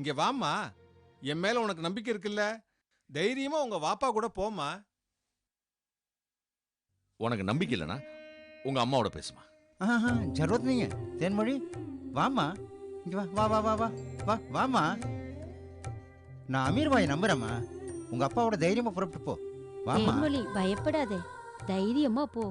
இங்க வாம்மா. என் மேல உனக்கு நம்பிக்கை இருக்குல்ல? தைரியமா உங்க வாப்பா கூட போம்மா. உனக்கு நம்பிக்கை இல்லைனா உங்க அம்மாவோட பேசுமா. ஜரூரத் நீங்க தேன்மொழி வாமா. இங்க வா வா வா வா வா வா வாமா. நான் அமீர் பாய் நம்புறேம்மா. உங்க அப்பாவோட தைரியமா புறப்பட்டு போ. வாமா. தேன்மொழி பயப்படாதே, தைரியமா போ.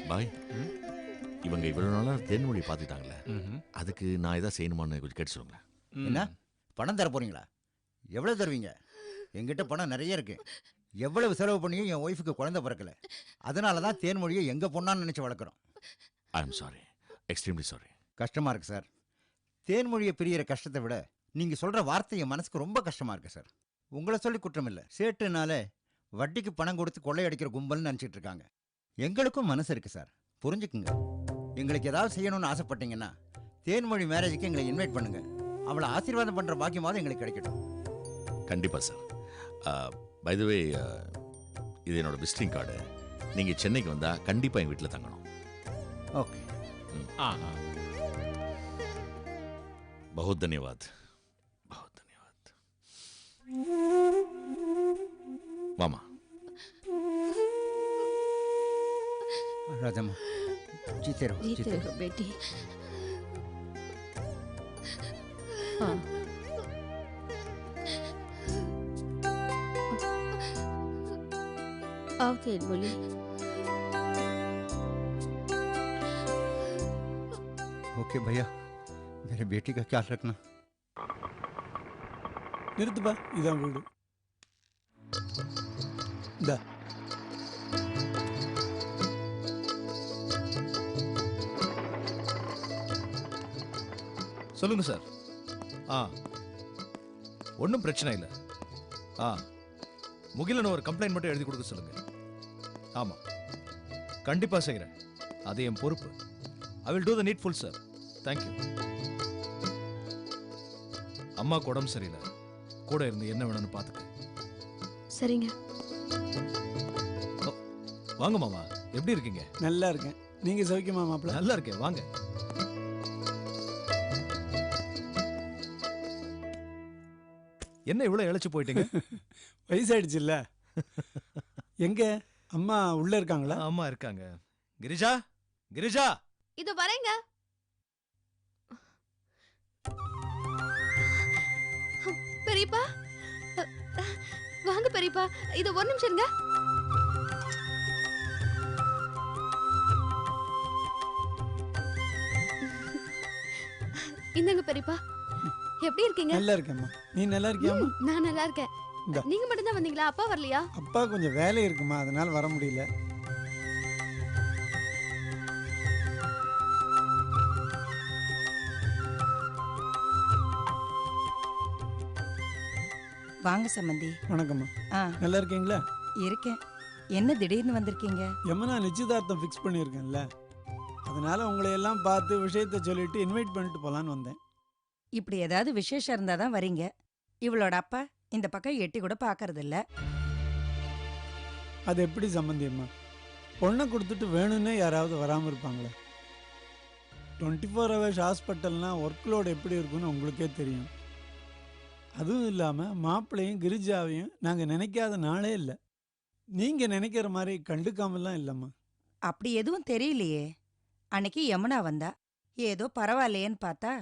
பாய், இவங்க இவ்வளவு நாளா தேன்மொழி பார்த்துட்டாங்களே, அதுக்கு நான் ஏதாவது செய்யணுமான்னு கொஞ்சம் கேட்டு சொல்லுங்களேன். என்ன பணம் தர போறீங்களா? எவ்வளவு தருவீங்க? என்கிட்ட பணம் நிறைய இருக்கு. எவ்வளவு செலவு பண்ணியும் என் ஒய்ஃபுக்கு குழந்தை பிறக்கல. அதனால தான் தேன்மொழியை எங்க பொண்ணான்னு நினைச்சு வளர்க்குறோம். I am sorry, extremely sorry. கஷ்டமா இருக்கு சார். தேன்மொழியை பிரியிற கஷ்டத்தை விட நீங்க சொல்ற வார்த்தை என் மனசுக்கு ரொம்ப கஷ்டமா இருக்கு சார். உங்களை சொல்லி குற்றம் இல்லை. சேட்டுனால வட்டிக்கு பணம் கொடுத்து கொள்ளையடிக்கிற கும்பல்னு நினைச்சிட்டு இருக்காங்க. எங்களுக்கும் மனசு இருக்கு சார், புரிஞ்சுக்குங்க. எங்களுக்கு ஏதாவது செய்யணும்னு ஆசைப்பட்டீங்கன்னா தேன்மொழி மேரேஜுக்கு எங்களை இன்வைட் பண்ணுங்க. அவளை ஆசீர்வாதம் பண்ற பாக்கியமாவது எங்களுக்கு கிடைக்கட்டும். கண்டிப்பா சார். பை தி வே, இது என்னோட விசிட்டிங் கார்டு. நீங்க சென்னைக்கு வந்தா கண்டிப்பா எங்க வீட்டில் தங்கணும். ஓகே. बहुत धन्यवाद, बहुत धन्यवाद. मामा राजम्मा जीते रहो, जीते रहो बेटी. हाँ. आओ தேன்மொழி. ओके भैया, मेरे बेटी का ख्याल रखना. நிறுத்துப்பா, இதான் வீடு. இந்த சொல்லுங்க சார். ஒன்றும் பிரச்சனை இல்லை. முகிலன் ஒரு கம்ப்ளைண்ட் மட்டும் எழுதி கொடுக்க சொல்லுங்க. ஆமா, கண்டிப்பா செய்கிறேன். அது என் பொறுப்பு. I will do the needful sir. Thank you. அம்மாவுக்கு உடம்பு சரியில்லை, கூட இருந்து என்ன வேணும்னு பார்த்துக்க. சரிங்க. வாங்க மாமா, எப்படி இருக்கீங்க? நல்லா இருக்கேன். நீங்க சௌக்கியமா மாப்பிள்ள? நல்லா இருக்கேன், வாங்க. என்ன இவ்வளவு இழைச்சு போயிட்டீங்க? வயசாயிடுச்சு இல்ல. எங்க அம்மா உள்ள இருக்காங்களா? அம்மா இருக்காங்க. கிரிஜா, கிரிஜா. இது வரேங்க. பெரியப்பா வாங்க. பெரியப்பா இது ஒரு நிமிஷம் இருங்க. இந்தங்க பெரியப்பா, எப்படி இருக்கீங்க? நல்லா இருக்கேம்மா. நீ நல்லா இருக்கியாம்மா? நான் நல்லா இருக்கேன். நீங்க மட்டும் தான் வந்தீங்களா? அப்பா வரலையா? அப்பா கொஞ்சம் வேலை இருக்குமா, அதனால வர முடியல. வாங்க சம்பந்தி. வணக்கம்மா. நல்லா இருக்கீங்களா? இருக்கேன். என்ன திடீர்னு வந்திருக்கீங்க? யமுனா நிச்சயதார்த்தம் ஃபிக்ஸ் பண்ணியிருக்கேன்ல, அதனால உங்களை எல்லாம் பார்த்து விஷயத்த சொல்லிட்டு இன்வைட் பண்ணிட்டு போலான்னு வந்தேன். இப்படி ஏதாவது விசேஷம் இருந்தா தான் வரீங்க. இவளோட அப்பா இந்த பக்கம் எட்டி கூட பார்க்கறது இல்ல. அது எப்படி சம்பந்தியம்மா? பொண்ணை கொடுத்துட்டு வேணும்னே யாராவது வராமல் இருப்பாங்களே? 24 hours ஹாஸ்பிட்டல்னா ஒர்க் லோடு எப்படி இருக்குன்னு உங்களுக்கே தெரியும். அதுவும் இல்லாமல் மாப்பிள்ளையும் கிரிஜாவையும் நாங்கள் நினைக்காத நாளே இல்லை. நீங்கள் நினைக்கிற மாதிரி கண்டுக்காமலாம் இல்லைம்மா. அப்படி எதுவும் தெரியலையே. அன்னைக்கு யமுனா வந்தா, ஏதோ பரவாயில்லையேன்னு பார்த்தா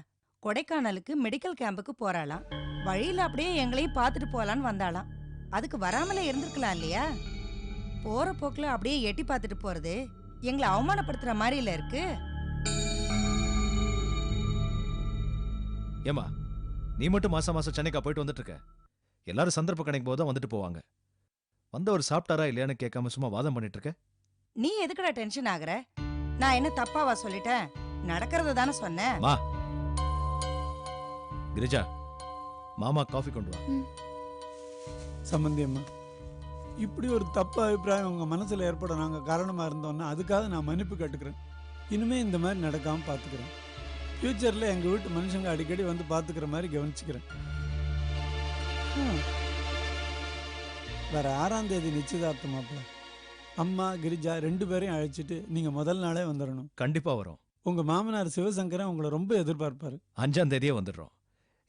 கொடைக்கானலுக்கு மெடிக்கல் கேம்புக்கு போறாளாம். வழியில அப்படியே எங்களையும் பார்த்துட்டு போலான்னு வந்தாளாம். அதுக்கு வராமலே இருந்திருக்கலாம் இல்லையா? போற போக்குல அப்படியே எட்டி பார்த்துட்டு போறது எங்களை அவமானப்படுத்துற மாதிரி இல்ல இருக்கு. ஏமா, நீ மட்டும் மாசம் மாசம் சென்னைக்கா போயிட்டு வந்துட்டு இருக்க? எல்லாரும் சந்தர்ப்ப கணக்கு போது தான் வந்துட்டு போவாங்க. வந்தவர் சாப்பிட்டாரா இல்லையான்னு கேட்காம சும்மா வாதம் பண்ணிட்டு இருக்க. நீ எதுக்குடா டென்ஷன் ஆகுற? நான் என்ன தப்பாவா சொல்லிட்டேன்? நடக்கிறத தானே சொன்னேன். மா, கிரிஜா, மாமா காஃபி கொண்டு வா. சம்பந்தி அம்மா, இப்படி ஒரு தப்பு அபிப்பிராயம் உங்கள் மனசில் ஏற்பட நாங்கள் காரணமாக இருந்தோன்னா அதுக்காக நான் மன்னிப்பு கேட்டுக்கிறேன். இனிமேல் இந்த மாதிரி நடக்காமல் பார்த்துக்கிறேன். ஃப்யூச்சரில் எங்கள் வீட்டு மனுஷங்க அடிக்கடி வந்து பார்த்துக்கிற மாதிரி கவனிச்சுக்கிறேன். வேற 6ஆம் தேதி நிச்சயதார்த்தம் மாப்பிள்ள. அம்மா கிரிஜா 2 பேரையும் அழைச்சிட்டு நீங்கள் முதல் நாளே வந்துடணும். கண்டிப்பா வரோம். உங்கள் மாமனார் சிவசங்கரன் உங்களை ரொம்ப எதிர்பார்ப்பார். 5ஆம் தேதியே வந்துடுறோம்.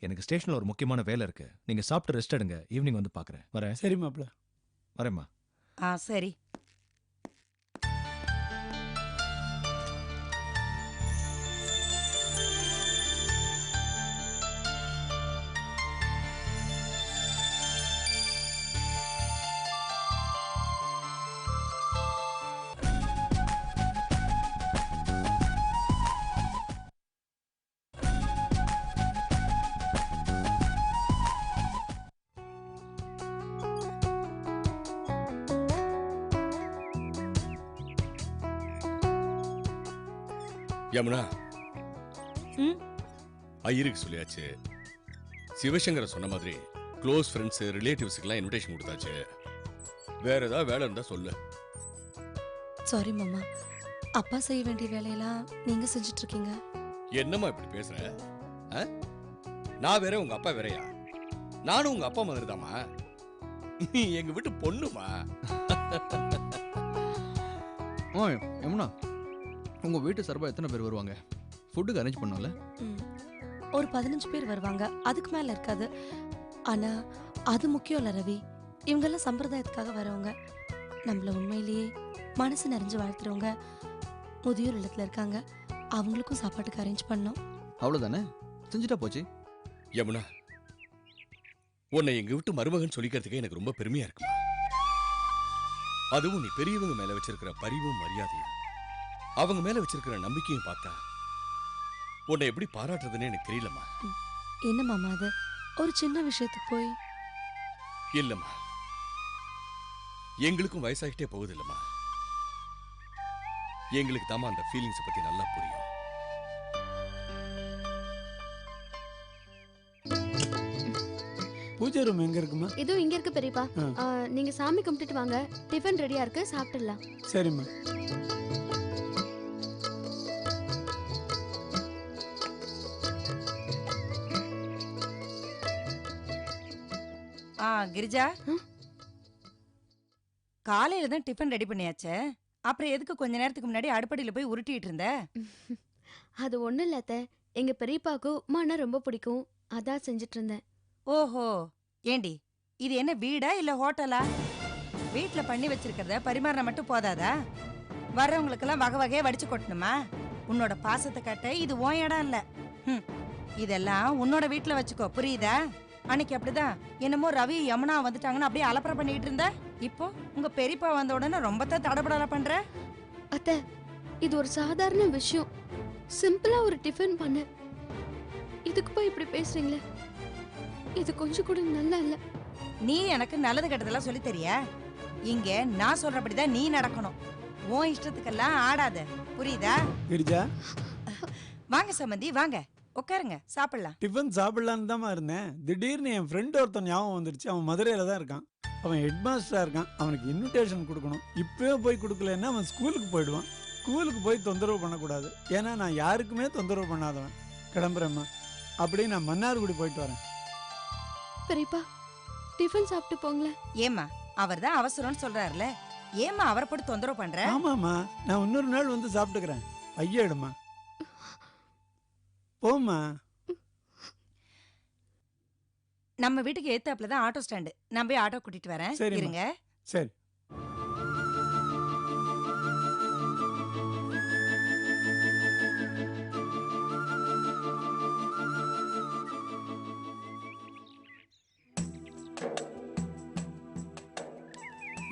எனக்கு ஸ்டேஷன்ல ஒரு முக்கியமான வேலை இருக்கு. நீங்க சாப்பிட்டு ரெஸ்ட் எடுங்க. ஈவினிங் வந்து பார்க்குறேன். வரேன். சரி மாப்பிள்ள. வரேம்மா. சரி. யமுனா, ம்? ஐயருக்கு சொல்லியாச்சு. சிவசங்கர சொன்ன மாதிரி க்ளோஸ் ஃப்ரெண்ட்ஸ் ரிலேட்டிவ்ஸுக்கெல்லாம் இன்விடேஷன் கொடுத்தாச்சு. வேற ஏதாவது வேலை இருந்தா சொல்லு. சாரி மாமா, அப்பா செய்ய வேண்டிய வேலையெல்லாம் நீங்க செஞ்சுட்டு இருக்கீங்க. என்னம்மா இப்படி பேசுற? நான் வேற உங்க அப்பா வேறயா? நானும் உங்க அப்பா மாதிரி தாமா. நீ எங்க வீட்டு பொண்ணுமா. யமுனா, உங்க வீட்டு சார்பா எத்தனை பேர் வருவாங்க? ஃபுட்டுக்கு அரேஞ்ச் பண்ணோம்ல? ஒரு 15 பேர் வருவாங்க, அதுக்கு மேல இருக்காது. ஆனா அது முக்கியம் இல்ல ரவி. இவங்கெல்லாம் சம்பிரதாயத்துக்காக வரவங்க. நம்மள உண்மையிலேயே மனசு நிறைஞ்சு வாழ்த்துறவங்க. முதியோர் இல்லத்துல இருக்காங்க, அவங்களுக்கும் சாப்பாட்டுக்கு அரேஞ்ச் பண்ணோம். அவ்வளவுதானே, செஞ்சுட்டா போச்சு. யமுனா, உன்னை எங்க வீட்டு மருமகன் சொல்லிக்கிறதுக்கே எனக்கு ரொம்ப பெருமையா இருக்குமா. அதுவும் நீ பெரியவங்க மேல வச்சிருக்கிற பரிவும் மரியாதையும் அவங்க மேல வச்சிருக்கிற நம்பிக்கையும் பார்த்தா உன்னை எப்படி பாராட்டுறதுன்னு எனக்கு தெரியலம்மா. என்ன மாமா அது ஒரு சின்ன விஷயத்துக்கு போய்? இல்லம்மா, எங்களுக்கும் வயசாகிட்டே போகுது இல்லம்மா. எங்களுக்கு தாமா அந்த ஃபீலிங்ஸ் பத்தி நல்லா புரியும். பூஜை ரூம் எங்க இருக்குமா? இதுவும் இங்க இருக்கு பெரியப்பா. நீங்க சாமி கும்பிட்டுட்டு வாங்க, டிஃபன் ரெடியா இருக்கு, சாப்பிட்டுடலாம். சரிம்மா. கிரிஜா, காலையில தான் டிஃபன் ரெடி பண்ணியாச்சே, அப்புறம் எதுக்கு கொஞ்ச நேரத்துக்கு முன்னாடி அடுப்படியில போய் உருட்டிட்டு இருந்த? அது ஒண்ணும் இல்ல அத்தை, எங்க பெரியப்பாக்கு உப்மானா ரொம்ப பிடிக்கும், அதான் செஞ்சுட்டு இருந்தேன். ஓஹோ, ஏண்டி இது என்ன வீடா இல்ல ஹோட்டலா? வீட்டுல பண்ணி வச்சிருக்கிறத பரிமாறின மட்டும் போதாதா? வர்றவங்களுக்கெல்லாம் வகை வகையா வடிச்சு கொட்டணுமா? உன்னோட பாசத்தை காட்ட இது உன் இடம் இல்ல. இதெல்லாம் உன்னோட வீட்டுல வச்சுக்கோ, புரியுதா? அன்னைக்கு அப்படிதான் என்னமோ ரவி யமுனா வந்துட்டாங்கன்னு அப்படியே அலப்பறை பண்ணிட்டு இருந்த. இப்போ உங்க பெரியப்பா வந்த உடனே ரொம்ப தடபடல பண்ற. அத்தை, இது ஒரு சாதாரண விஷயம், சிம்பிளா ஒரு டிஃபன் பண்ண, இதுக்கு போய் இப்படி பேசுறீங்களே, இது கொஞ்சம் கூட நல்லா இல்ல. நீ எனக்கு நல்லது கெட்டதெல்லாம் சொல்லி தெரியா? இங்க நான் சொல்றபடிதான் நீ நடக்கணும். உன் இஷ்டத்துக்கெல்லாம் ஆடாத, புரியுதா? கிரிஜா, வாங்க சம்பந்தி, வாங்க உட்காருங்க, சாப்பிடலாம். டிஃபன் சாப்பிடலான்னு தான் இருந்தேன். திடீர்னு என் ஃப்ரெண்ட் ஒருத்தன் ஞாபகம் வந்துருச்சு. அவன் மதுரையில் தான் இருக்கான். அவன் ஹெட் மாஸ்டராக இருக்கான். அவனுக்கு இன்விடேஷன் கொடுக்கணும். இப்போயே போய் கொடுக்கலன்னா அவன் ஸ்கூலுக்கு போயிடுவான். ஸ்கூலுக்கு போய் தொந்தரவு பண்ணக்கூடாது. ஏன்னா நான் யாருக்குமே தொந்தரவு பண்ணாதவன். கிளம்புறேம்மா. அப்படியே நான் மன்னார்குடி போயிட்டு வரேன். பெரியப்பா, டிஃபன் சாப்பிட்டு போங்களேன். ஏமா, அவர் தான் அவசரம்னு சொல்றாருல, ஏமா அவரை போட்டு தொந்தரவு பண்ற? ஆமாம்மா, நான் இன்னொரு நாள் வந்து சாப்பிட்டுக்கிறேன். ஐயாடுமா, போம்மா. நம்ம வீட்டுக்கு ஏத்தாப்புல தான் ஆட்டோ ஸ்டாண்டு. நான் போய் ஆட்டோ கூட்டிட்டு வரேன். இருங்க. சரி.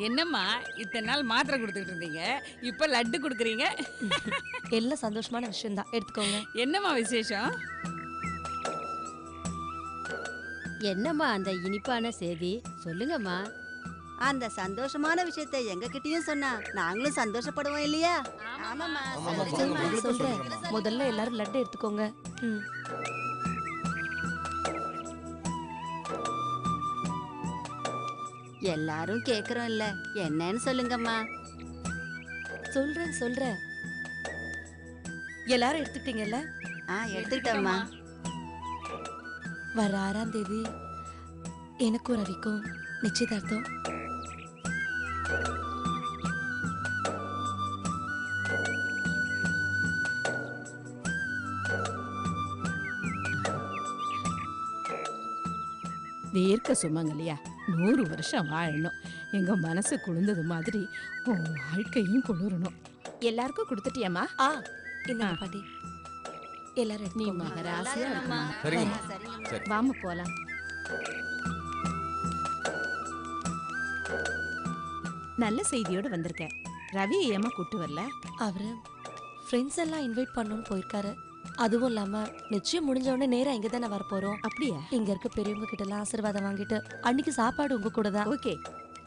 என்னம்மா இத்தனை நாள் மாத்திரை கொடுத்துட்டு இருந்தீங்க, இப்ப லட்டு கொடுக்குறீங்க? எல்லாம் சந்தோஷமான விஷயம் தான், எடுத்துக்கோங்க. என்னம்மா விசேஷம்? என்னம்மா அந்த இனிப்பான செய்தி சொல்லுங்கம்மா. அந்த சந்தோஷமான விஷயத்தை எங்க கிட்டயும் சொன்னா நாங்களும் சந்தோஷப்படுவோம் இல்லையா? ஆமாம்மா, சொல்றேன். முதல்ல எல்லாரும் லட்டு எடுத்துக்கோங்க. எல்லாரும் கேக்குறோம் இல்ல, என்னன்னு சொல்லுங்கம்மா. சொல்றேன் எல்லாரும் எடுத்துக்கிட்டீங்கல்ல? எடுத்துக்கிட்டோம்மா. வர 6ஆம் தேதி எனக்கும் ரவிக்கும் நிச்சயதார்த்தம். தீர்க்க சுமங்கலியா 100 வருஷம் வாழணும். எங்க மனசு குளிர்ந்தது மாதிரி உன் வாழ்க்கையும் குளிரணும். எல்லாருக்கும் கொடுத்துட்டியாமா? இந்த பாட்டி எல்லாரும் நீ மகராசியா இருக்கணும். சரிங்கம்மா. சரி. வாமா போலாம். நல்ல செய்தியோட வந்திருக்கேன். ரவி ஏமா கூட்டு வரல? அவரு ஃப்ரெண்ட்ஸ் எல்லாம் இன்வைட் பண்ணணும்னு போயிருக்காரு. அதுவும் இல்லாம நிச்சயம் முடிஞ்ச உடனே நேரா இங்க தானே வர போறோம். அப்படியா? இங்க இருக்க பெரியவங்க கிட்ட எல்லாம் ஆசீர்வாதம் வாங்கிட்டு அன்னைக்கு சாப்பாடு உங்க கூட தான். ஓகே,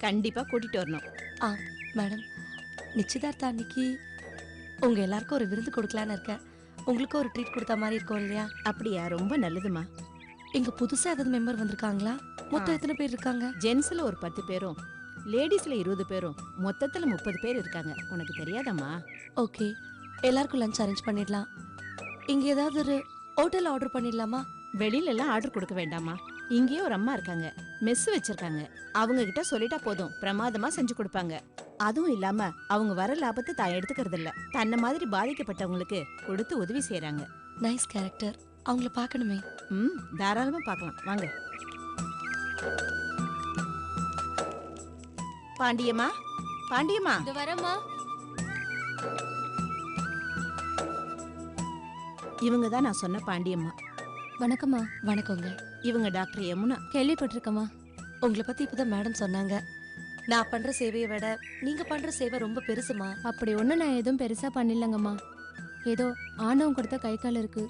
கண்டிப்பா கூட்டிட்டு வரணும். மேடம், நிச்சயதார்த்தம் அன்னைக்கு உங்க எல்லாருக்கும் ஒரு விருந்து கொடுக்கலான்னு இருக்கேன். உங்களுக்கு ஒரு ட்ரீட் கொடுத்த மாதிரி இருக்கும் இல்லையா? அப்படியா? ரொம்ப நல்லதுமா. இங்க புதுசா ஏதாவது மெம்பர் வந்திருக்காங்களா? மொத்தம் எத்தனை பேர் இருக்காங்க? ஜென்ஸ்ல ஒரு 10 பேரும், லேடிஸ்ல 20 பேரும், மொத்தத்துல 30 பேர் இருக்காங்க. உனக்கு தெரியாதம்மா? ஓகே, எல்லாருக்கும் லஞ்ச் அரேஞ்ச் பண்ணிடலாம். இங்க ஏதாவது ஒரு ஹோட்டல் ஆர்டர் பண்ணிடலாமா? வெளியில எல்லாம் ஆர்டர் கொடுக்க வேண்டாமா? இங்கேயே ஒரு அம்மா இருக்காங்க, மெஸ் வச்சிருக்காங்க. அவங்க கிட்ட சொல்லிட்டா போதும், பிரமாதமா செஞ்சு கொடுப்பாங்க. அதுவும் இல்லாம அவங்க வர லாபத்தை தான் எடுத்துக்கிறது இல்ல, தன்னை மாதிரி பாதிக்கப்பட்டவங்களுக்கு கொடுத்து உதவி செய்யறாங்க. Nice character. அவங்கள பார்க்கணுமே. தாராளமா பார்க்கலாம், வாங்க. பாண்டியம்மா, பாண்டியம்மா. இது வரமா? இவங்க தான் நான் சொன்ன பாண்டியம்மா. வணக்கம்மா. வணக்கங்க. இவங்க டாக்டர் யமுனா. கேள்விப்பட்டிருக்கம்மா. உங்களை பத்தி இப்பதான் மேடம் சொன்னாங்க. நான் பண்ற சேவையை விட நீங்க பண்ற சேவை ரொம்ப பெருசுமா. அப்படி ஒண்ணு நான் எதுவும் பெருசா பண்ணிடலங்கம்மா. ஏதோ ஆண்டவன் கொடுத்த கை கால் இருக்கு,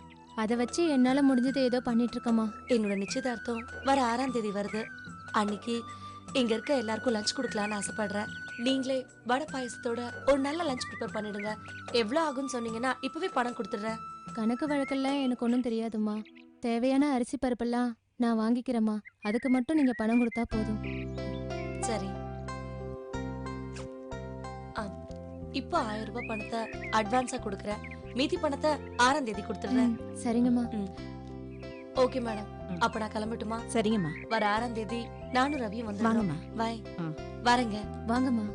அதை வச்சு என்னால முடிஞ்சது ஏதோ பண்ணிட்டு இருக்கம்மா. என்னோட நிச்சயதார்த்தம் வர 6ஆம் தேதி வருது. அன்னைக்கு இங்க இருக்க எல்லாருக்கும் லஞ்ச் கொடுக்கலான்னு ஆசைப்படுறேன். நீங்களே வடை பாயசத்தோட ஒரு நல்ல லஞ்ச் ப்ரிப்பேர் பண்ணிடுங்க. எவ்வளவு ஆகும்னு சொன்னீங்கன்னா இப்பவே பணம் கொடுத்துடுறேன். கணக்கு வழக்கெல்லாம் எனக்கு ஒன்றும் தெரியாதும்மா. தேவையான அரிசி பருப்பெல்லாம் நான் வாங்கிக்கிறேம்மா. அதுக்கு மட்டும் நீங்க பணம் கொடுத்தா போதும். சரி, இப்போ 1000 ரூபாய் பணத்தை அட்வான்ஸா கொடுக்குறேன். மீதி பணத்தை 6ஆம் தேதி கொடுத்துடுறேன். சரிங்கம்மா. ஓகே மேடம், அப்ப நான் கிளம்பட்டுமா? சரிங்கம்மா. வர 6ஆம் தேதி நானும் ரவியும் வந்து வாங்கம்மா. பாய். வரேங்க. வாங்கம்மா.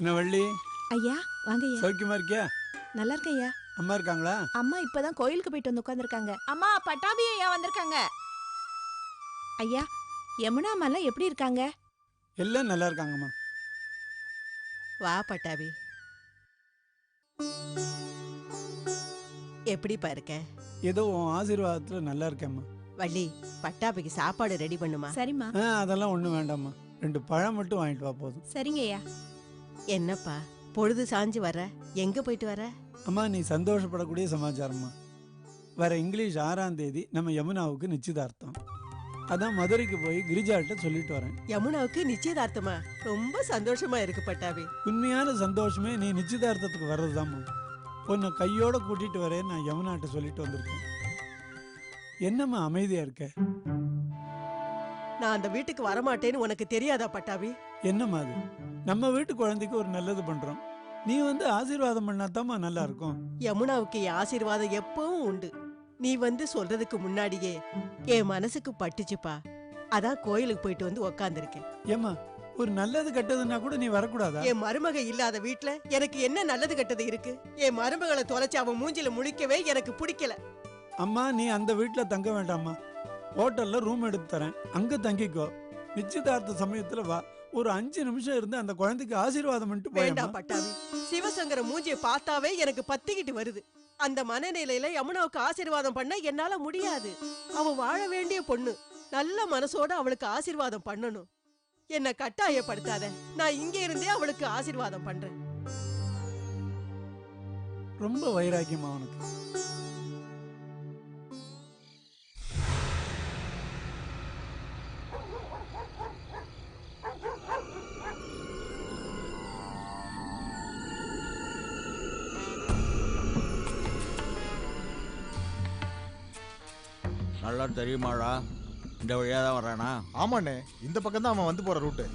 என்ன வள்ளி? ஐயா வாங்க ஐயா. சௌக்கியமா இருக்கியா? நல்லா இருக்க ஐயா. அம்மா இருக்காங்களா? அம்மா இப்பதான் கோயிலுக்கு போயிட்டு வந்து உட்காந்துருக்காங்க. அம்மா, பட்டாபி ஐயா வந்திருக்காங்க. ஐயா, யமுனா அம்மாலாம் எப்படி இருக்காங்க? எல்லாம் நல்லா இருக்காங்கம்மா. வா பட்டாபி, எப்படிப்பா இருக்க? ஏதோ உன் ஆசீர்வாதத்துல நல்லா இருக்கேம்மா. வள்ளி, பட்டாபிக்கு சாப்பாடு ரெடி பண்ணுமா? சரிம்மா. அதெல்லாம் ஒண்ணும் வேண்டாம்மா. 2 பழம் மட்டும் வாங்கிட்டு வா போதும். சரிங்க ஐயா. என்னப்பா பொழுது சாஞ்சு வர, எங்க போயிட்டு வர? அம்மா, நீ சந்தோஷப்படக்கூடிய சமாச்சாரம்மா. வர இங்கிலீஷ் 6ஆம் தேதி நம்ம யமுனாவுக்கு நிச்சயதார்த்தம். அதான் மதுரைக்கு போய் கிரிஜாட்ட சொல்லிட்டு வரேன். யமுனாவுக்கு நிச்சயதார்த்தமா? ரொம்ப சந்தோஷமா இருக்கு பட்டாபி. உண்மையான சந்தோஷமே நீ நிச்சயதார்த்தத்துக்கு வர்றதுதாம்மா. உன்னை கையோட கூட்டிட்டு வரேன் நான் யமுனாட்ட சொல்லிட்டு வந்திருக்கேன். என்னம்மா அமைதியா இருக்க? நான் அந்த வீட்டுக்கு வரமாட்டேன்னு உனக்கு தெரியாதா பட்டாபி? என்னம்மா அது? நம்ம வீட்டு குழந்தைக்கு ஒரு நல்லது பண்றோம், நீ வந்து ஆசீர்வாதம் பண்ணாதாம்மா நல்லா இருக்கும். யமுனாவுக்கு என் ஆசீர்வாதம் எப்பவும் உண்டு. நீ வந்து சொல்றதுக்கு முன்னாடியே என் மனசுக்கு பட்டுச்சுப்பா. அதான் கோயிலுக்கு போயிட்டு வந்து உக்காந்துருக்கேன். ஏம்மா, ஒரு நல்லது கெட்டதுன்னா கூட நீ வரக்கூடாதா? என் மருமக இல்லாத வீட்டுல எனக்கு என்ன நல்லது கெட்டது இருக்கு? என் மருமகளை தொலைச்சு அவன் மூஞ்சில முழிக்கவே எனக்கு பிடிக்கல. அம்மா, நீ அந்த வீட்டுல தங்க வேண்டாம்மா. ஹோட்டல்ல ரூம் எடுத்து தரேன், அங்க தங்கிக்கோ. நிச்சயதார்த்த சமயத்துல வா, ஒரு 5 நிமிஷம் இருந்து அந்த குழந்தைக்கு ஆசீர்வாதம் பண்ணிட்டு போய். வேண்டாம் பட்டாபி, சிவசங்கர மூஞ்சிய பார்த்தாவே எனக்கு பத்திக்கிட்டு வருது. அந்த மனநிலையில யமுனாவுக்கு ஆசீர்வாதம் பண்ண என்னால முடியாது. அவ வாழ வேண்டிய பொண்ணு, நல்ல மனசோட அவளுக்கு ஆசீர்வாதம் பண்ணணும். என்ன கட்டாயப்படுத்தாத, நான் இங்க இருந்தே அவளுக்கு ஆசீர்வாதம் பண்றேன். ரொம்ப வைராக்கியமா உனக்கு. நல்லா தெரியுமாடா? இந்த வழியாக தான் வரானா? ஆமாண்ணே, இந்த பக்கம் தான் அவன் வந்து போற ரூட்டு.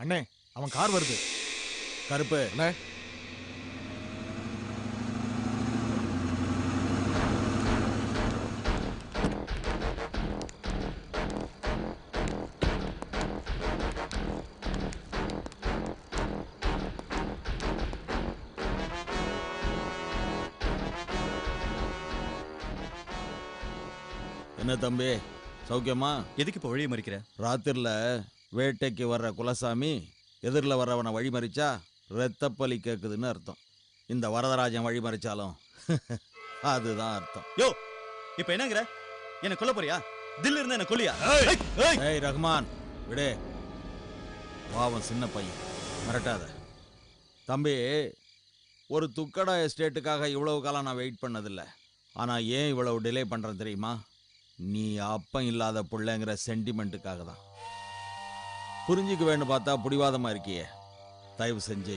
அண்ணே, அவன் கார் வருது. கருப்பு அண்ணே, என்ன தம்பி, சௌக்கியமா? எதுக்கு இப்போ வழியை மறிக்கிற? ராத்திரில வேட்டைக்கு வர்ற குலசாமி எதிரில் வர்றவனை வழிமறிச்சா ரத்தப்பலி கேட்குதுன்னு அர்த்தம். இந்த வரதராஜன் வழிமறிச்சாலும் அதுதான் அர்த்தம். யோ, இப்போ என்னங்கிற? என்ன கொல்ல போறியா? தில் இருந்தா என்ன கொல்லியா? ஏய் ரஹ்மான், விடு. பாவம் சின்ன பையன், மிரட்டாத. தம்பி, ஒரு துக்கடா எஸ்டேட்டுக்காக இவ்வளவு காலம் நான் வெயிட் பண்ணதில்லை. ஆனால் ஏன் இவ்வளவு டிலே பண்ணுறேன் தெரியுமா? நீ அப்பம் இல்லாத பிள்ளைங்கிற சென்டிமெண்ட்டுக்காக தான். புரிஞ்சிக்க வேண்டும் பார்த்தா பிடிவாதமாக இருக்கியே. தயவு செஞ்சு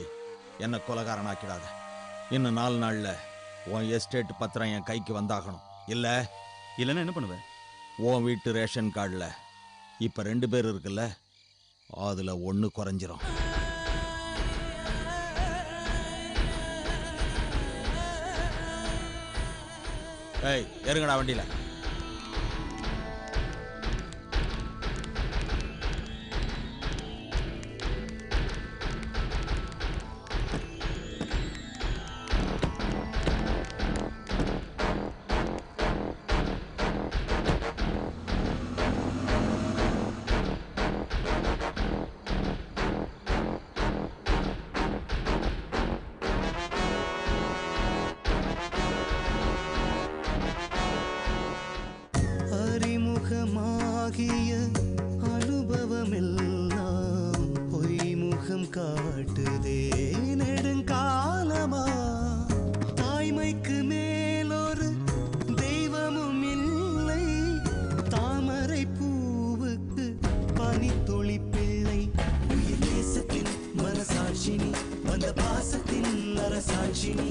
என்னை கொலைகாரனாக்கிடாத. இன்னும் 4 நாளில் உன் எஸ்டேட் பத்திரம் என் கைக்கு வந்தாகணும். இல்லைன்னா என்ன பண்ணுவேன்? உன் வீட்டு ரேஷன் கார்டில் இப்போ 2 பேர் இருக்குல்ல, அதில் 1 குறைஞ்சிரும். ஏய், ஏறுங்கடா வண்டியில். அறிமுகமாகிய அனுபவமெல்லாம் பொய்முகம் காட்டுதே நெடுங்காலமா. தாய்மைக்கு மேலொரு தெய்வமும் இல்லை, தாமரை பூவுக்கு பனித்துளி பிள்ளை. உயிர் தேசத்தின் மனசாட்சினி, வந்த பாசத்தின் அரசாட்சினி.